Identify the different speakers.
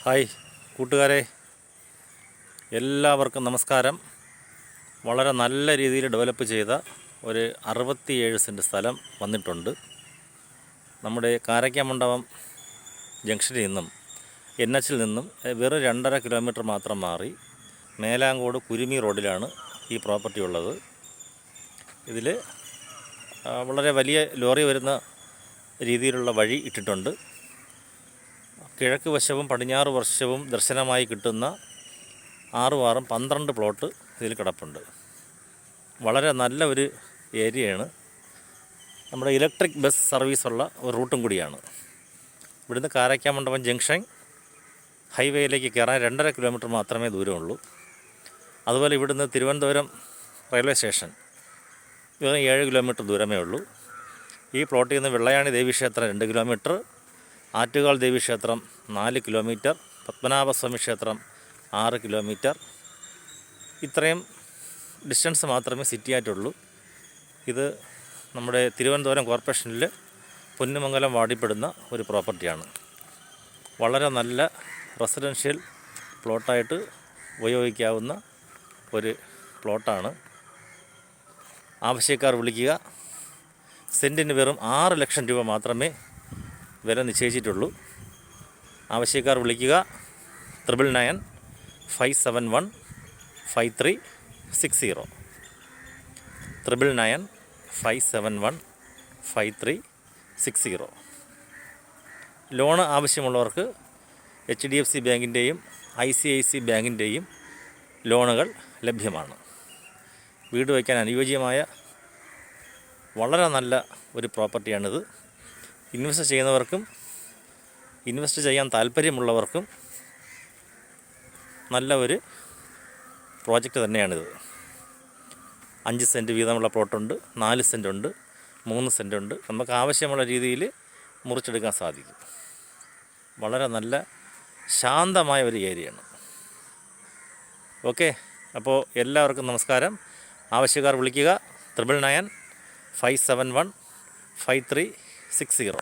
Speaker 1: Hi കൂട്ടുകാരെ, എല്ലാവർക്കും നമസ്കാരം. വളരെ നല്ല രീതിയിൽ ഡെവലപ്പ് ചെയ്ത ഒരു 67 സെൻറ്റ് സ്ഥലം വന്നിട്ടുണ്ട്. നമ്മുടെ കാരയ്ക്കാമണ്ഡപം ജംഗ്ഷനിൽ നിന്നും NH നിന്നും വെറും 2.5 കിലോമീറ്റർ മാത്രം മാറി മേലാങ്കോട് കുരുമി റോഡിലാണ് ഈ പ്രോപ്പർട്ടി ഉള്ളത്. ഇതിൽ വളരെ വലിയ ലോറി വരുന്ന രീതിയിലുള്ള വഴി ഇട്ടിട്ടുണ്ട്. കിഴക്ക് വശവും പടിഞ്ഞാറ് വശവും ദർശനമായി കിട്ടുന്ന 12 പ്ലോട്ട് ഇതിൽ കിടപ്പുണ്ട്. വളരെ നല്ല ഒരു ഏരിയയാണ്. നമ്മുടെ ഇലക്ട്രിക് ബസ് സർവീസുള്ള ഒരു റൂട്ടും കൂടിയാണ്. ഇവിടുന്ന് കാരയ്ക്കാമണ്ഡപം ജംഗ്ഷൻ ഹൈവേയിലേക്ക് കയറാൻ 2.5 കിലോമീറ്റർ മാത്രമേ ദൂരമുള്ളൂ. അതുപോലെ ഇവിടുന്ന് തിരുവനന്തപുരം റെയിൽവേ സ്റ്റേഷൻ വെറും 7 കിലോമീറ്റർ ദൂരമേ ഉള്ളൂ. ഈ പ്ലോട്ടിൽ നിന്ന് വെള്ളയാണി ദേവീക്ഷേത്രം 2 കിലോമീറ്റർ, ആറ്റുകാൽ ദേവീക്ഷേത്രം 4 കിലോമീറ്റർ, പത്മനാഭസ്വാമി ക്ഷേത്രം 6 കിലോമീറ്റർ. ഇത്രയും ഡിസ്റ്റൻസ് മാത്രമേ സിറ്റി ആയിട്ടുള്ളൂ. ഇത് നമ്മുടെ തിരുവനന്തപുരം കോർപ്പറേഷനിൽ പൊന്നുമംഗലം വാർഡിൽപ്പെടുന്ന ഒരു പ്രോപ്പർട്ടിയാണ്. വളരെ നല്ല റെസിഡൻഷ്യൽ പ്ലോട്ടായിട്ട് ഉപയോഗിക്കാവുന്ന ഒരു പ്ലോട്ടാണ്. ആവശ്യക്കാർ വിളിക്കുക. സെൻറ്റിന് വെറും 6 ലക്ഷം രൂപ മാത്രമേ വില നിശ്ചയിച്ചിട്ടുള്ളൂ. ആവശ്യക്കാർ വിളിക്കുക 9995715360 9995715360. ലോണ് ആവശ്യമുള്ളവർക്ക് HDFC ബാങ്കിൻ്റെയും ICICI ബാങ്കിൻ്റെയും ലോണുകൾ ലഭ്യമാണ്. വീട് വയ്ക്കാൻ അനുയോജ്യമായ വളരെ നല്ല ഒരു പ്രോപ്പർട്ടിയാണിത്. ഇൻവെസ്റ്റ് ചെയ്യുന്നവർക്കും ഇൻവെസ്റ്റ് ചെയ്യാൻ താല്പര്യമുള്ളവർക്കും നല്ല ഒരു പ്രോജക്റ്റ് തന്നെയാണിത്. 5 സെൻറ്റ് വീതമുള്ള പ്ലോട്ടുണ്ട്, 4 സെൻറ്റുണ്ട്, 3 സെൻറ്റുണ്ട്. നമുക്ക് ആവശ്യമുള്ള രീതിയിൽ മുറിച്ചെടുക്കാൻ സാധിക്കും. വളരെ നല്ല ശാന്തമായ ഒരു ഏരിയയാണ്. ഓക്കെ, അപ്പോൾ എല്ലാവർക്കും നമസ്കാരം. ആവശ്യക്കാർ വിളിക്കുക 9995715360.